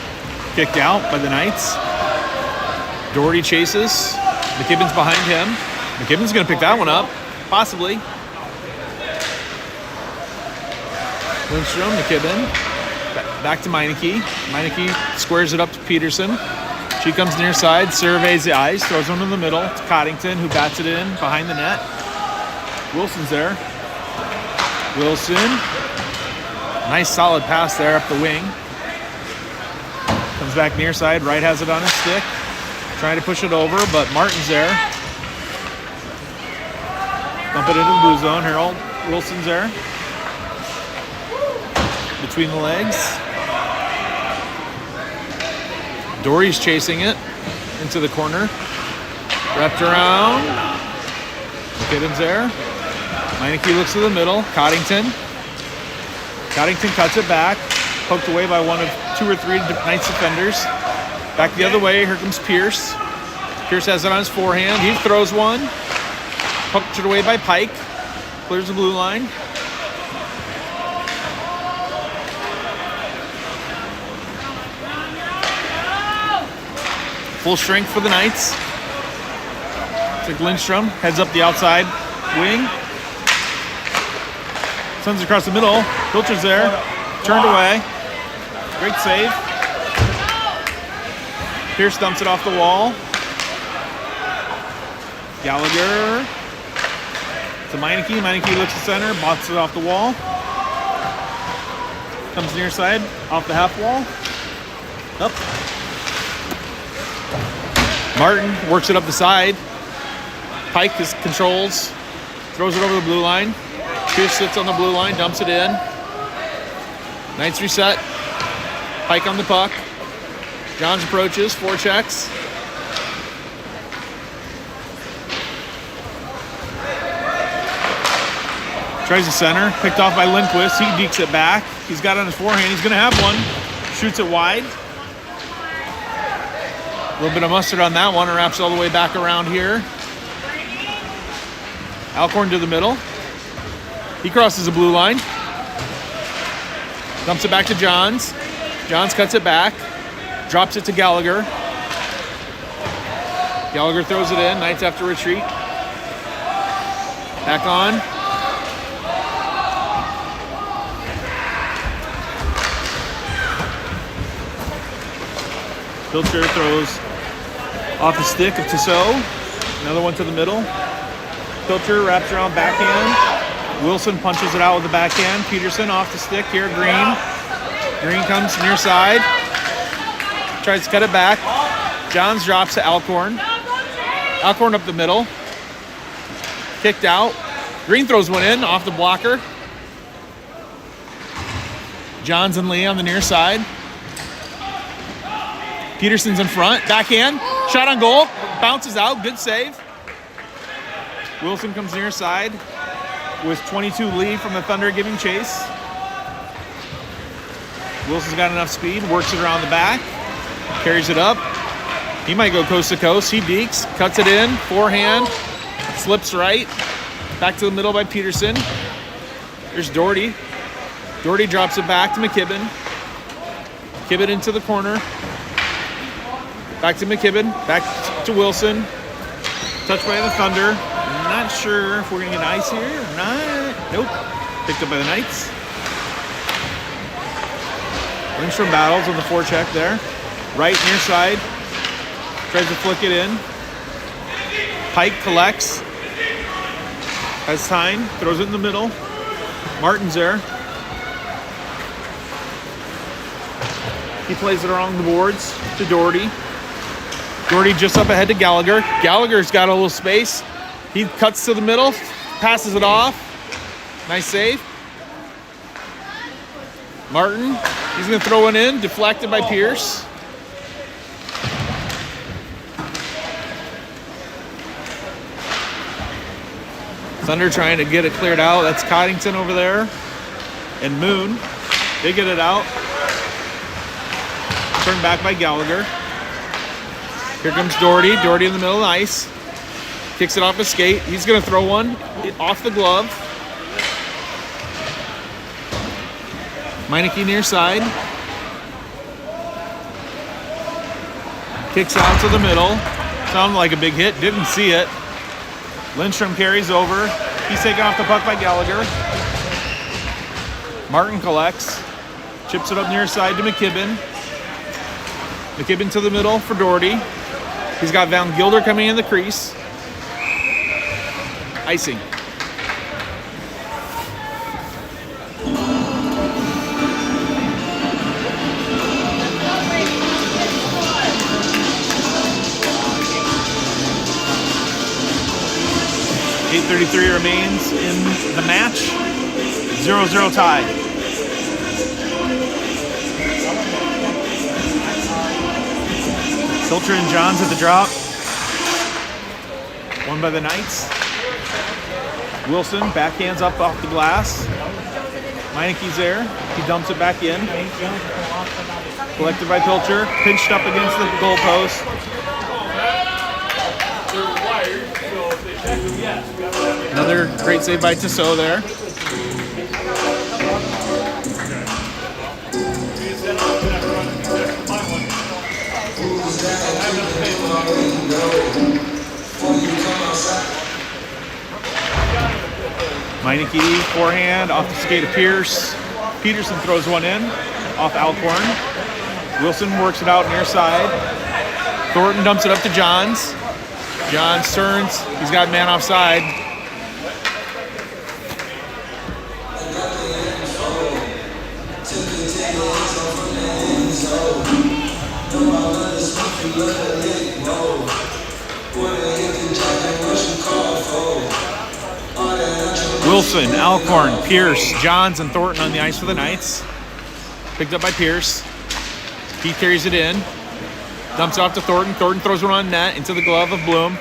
Kicked out by the Knights. Doherty chases. McKibben's behind him. McKibben's going to pick that one up. Possibly. Lindstrom, McKibben. Back to Meineke. Meineke squares it up to Peterson. She comes near side, surveys the ice, throws one in the middle to Coddington, who bats it in behind the net. Wilson's there. Wilson. Nice solid pass there up the wing. Comes back near side. Wright has it on his stick. Trying to push it over, but Martin's there. Dump it into the blue zone. Harold Wilson's there. Between the legs. Dory's chasing it into the corner. Wrapped around. McKibben's there. Meineke looks to the middle. Coddington. Coddington cuts it back. Poked away by one of 2 or 3 Knights defenders. Back the other way. Here comes Pierce. Pierce has it on his forehand. He throws one. Poked it away by Pike. Clears the blue line. Full strength for the Knights. It's like Lindstrom heads up the outside wing. Sends across the middle. Pilcher's there. Turned away. Great save. Pierce dumps it off the wall. Gallagher to Meineke. Meineke looks to center. Boxes it off the wall. Comes near side. Off the half wall. Up. Martin works it up the side. Pike controls. Throws it over the blue line. Pierce sits on the blue line. Dumps it in. Knights reset. Pike on the puck. Johns approaches. 4 checks. Tries the center. Picked off by Lindquist. He dekes it back. He's got it on his forehand. He's going to have one. Shoots it wide. A little bit of mustard on that one. It wraps all the way back around here. Alcorn to the middle. He crosses the blue line. Dumps it back to Johns. Johns cuts it back. Drops it to Gallagher. Gallagher throws it in. Knights have to retreat. Back on. Pilcher throws off the stick of Tissot. Another one to the middle. Pilcher wraps around backhand. Wilson punches it out with the backhand. Peterson off the stick here. Green. Green comes near side. Tries to cut it back. Johns drops to Alcorn. Alcorn up the middle. kicked out. Green throws one in off the blocker. Johns and Lee on the near side. Peterson's in front. Backhand. Shot on goal. Bounces out. Good save. Wilson comes near side with 22 lead from the Thunder giving chase. Wilson's got enough speed. Works it around the back. Carries it up. He might go coast to coast. He deeks. Cuts it in. Forehand. Slips right. Back to the middle by Peterson. There's Doherty. Doherty drops it back to McKibben. McKibben into the corner. Back to McKibben. Back to Wilson. Touched by the Thunder. Not sure if we're going to get ice here or not. Nope. Picked up by the Knights. Lindstrom battles on the forecheck there. Right near side. Tries to flick it in. Pike collects. Has time. Throws it in the middle. Martin's there. He plays it along the boards to Doherty. Doherty just up ahead to Gallagher. Gallagher's got a little space. He cuts to the middle. Passes it off. Nice save. Martin. He's going to throw one in. Deflected by Pierce. Thunder trying to get it cleared out. That's Coddington over there. And Moon. They get it out. Turned back by Gallagher. Here comes Doherty. Doherty in the middle of the ice. Kicks it off his skate. He's going to throw one off the glove. Meineke near side. Kicks out to the middle. Sounded like a big hit. Didn't see it. Lindstrom carries over. He's taken off the puck by Gallagher. Martin collects. Chips it up near side to McKibben. McKibben to the middle for Doherty. He's got Van Gilder coming in the crease. Icing. .8:33 remains in the match. 0-0 tie. Filter and Johns at the drop. Won by the Knights. Wilson backhands up off the glass. Meineke's there. He dumps it back in. Collected by Pilcher. Pinched up against the goalpost. Another great save by Tissot there. Meineke forehand off the skate of Pierce. Peterson throws one in off Alcorn. Wilson works it out near side. Thornton dumps it up to Johns. Johns turns. He's got a man offside. Wilson, Alcorn, Pierce, Johns, and Thornton on the ice for the Knights. Picked up by Pierce. He carries it in. Dumps it off to Thornton. Thornton throws one on net into the glove of Bloom.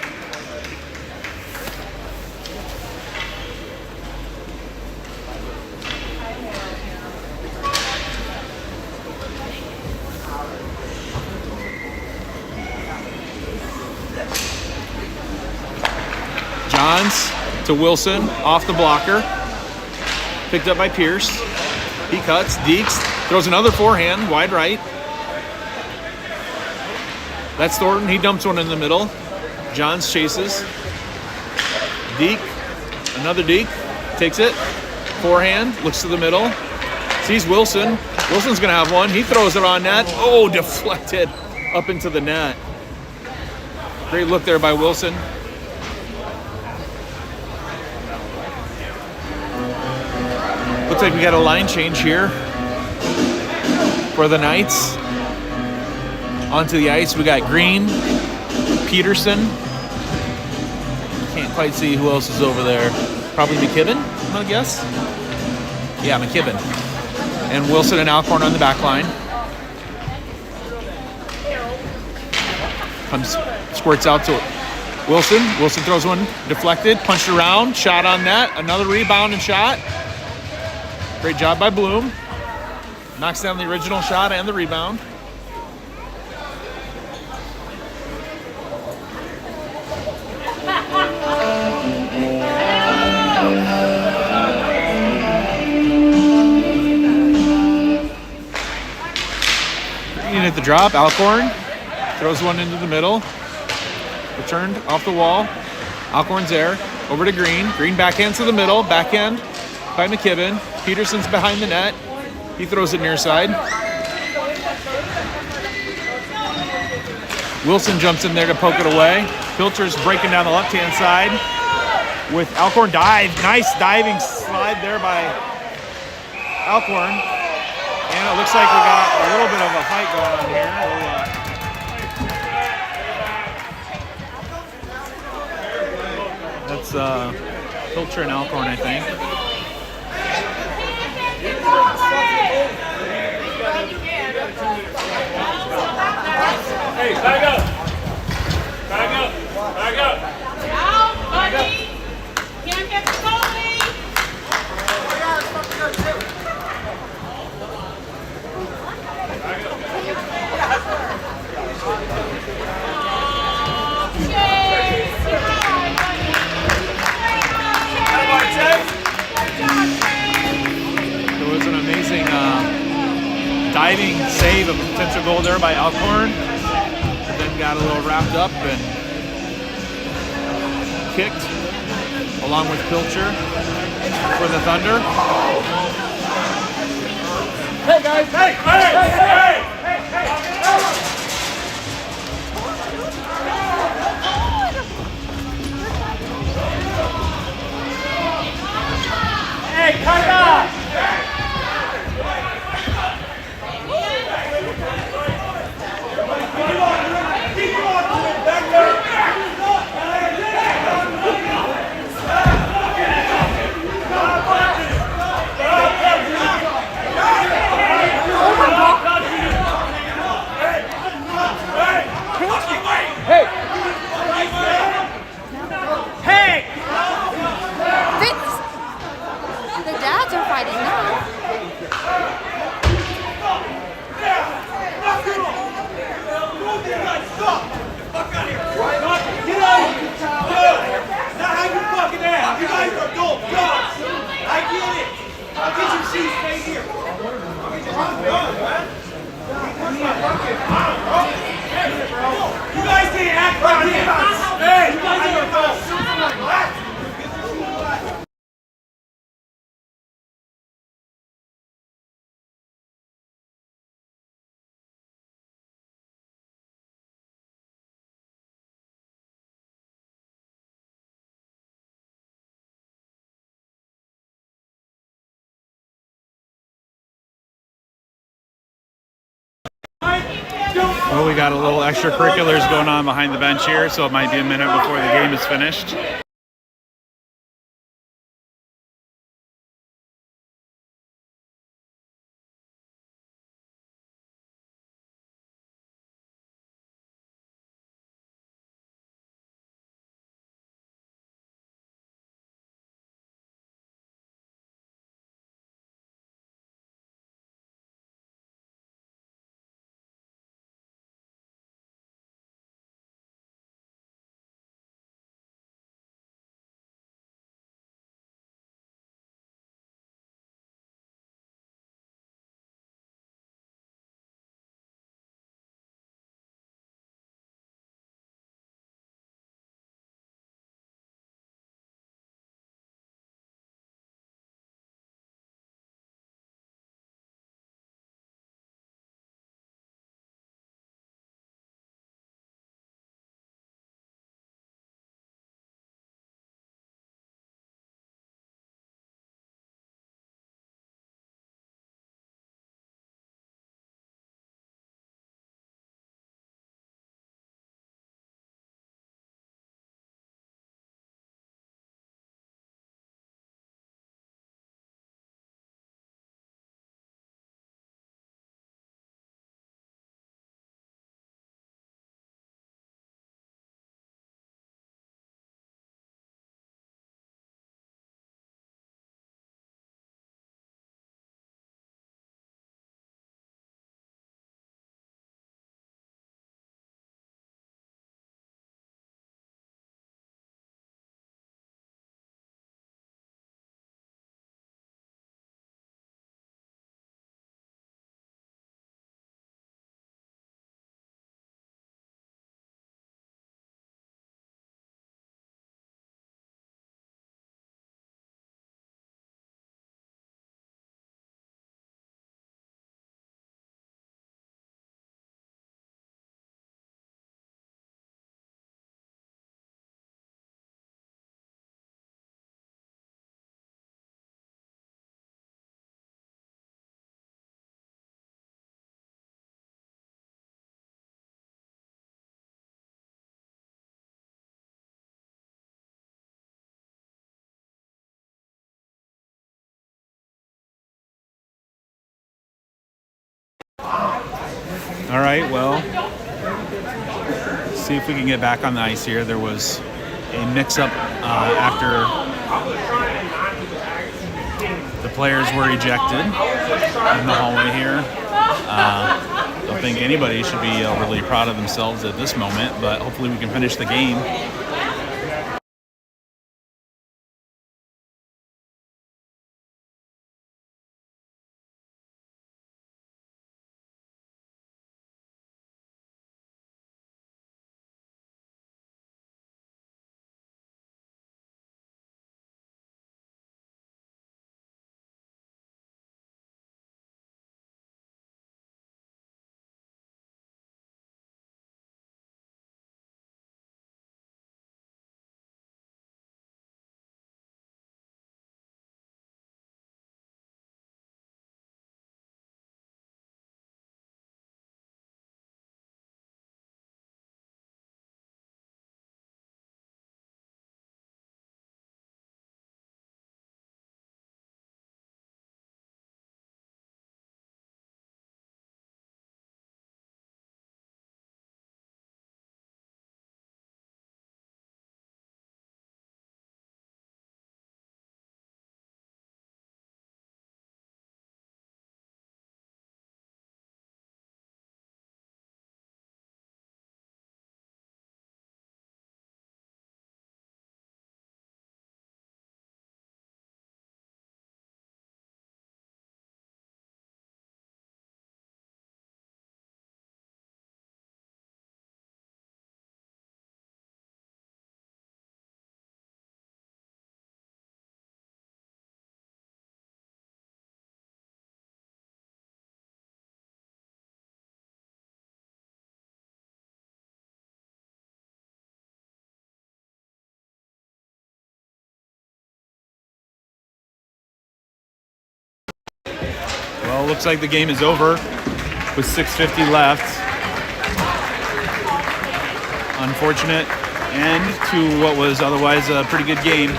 Johns to Wilson, off the blocker. Picked up by Pierce. He cuts, deeks, throws another forehand, wide right. That's Thornton, he dumps one in the middle. Johns chases. Deke, another Deke, takes it. Forehand, looks to the middle. Sees Wilson. Wilson's gonna have one. He throws it on net. Oh, deflected up into the net. Great look there by Wilson. Looks like we got a line change here for the Knights. Onto the ice, we got Green, Peterson. Can't quite see who else is over there. Probably McKibben, I'm gonna guess. Yeah, McKibben. And Wilson and Alcorn on the back line. Squirts out to Wilson. Wilson throws one deflected, punched around, shot on net, another rebound and shot. Great job by Bloom. Knocks down the original shot and the rebound. Green at the drop, Alcorn throws one into the middle. Returned off the wall. Alcorn's there. Over to Green. Green backhands to the middle. Backhand by McKibben. Peterson's behind the net. He throws it near side. Wilson jumps in there to poke it away. Pilcher's breaking down the left-hand side with Alcorn dive. Nice diving slide there by Alcorn. And it looks like we got a little bit of a fight going on here. That's Pilcher and Alcorn, I think. Hey, back up! Back up! Back up! Out, buddy! Can't get the goalie! There was an amazing diving save of a potential goal there by Alcorn. But then got a little wrapped up and kicked along with Pilcher for the Thunder. Hey guys! Hey! Hey! Hey! Hey, cut it off! Vince! The dads are fighting now. You guys can't act like this! Hey! You guys are Well, we got a little extracurriculars going on behind the bench here, so it might be a minute before the game is finished. All right, well, see if we can get back on the ice here. There was a mix-up after the players were ejected in the hallway here. Don't think anybody should be really proud of themselves at this moment, but hopefully we can finish the game. Well, looks like the game is over with 6:50 left. Unfortunate end to what was otherwise a pretty good game.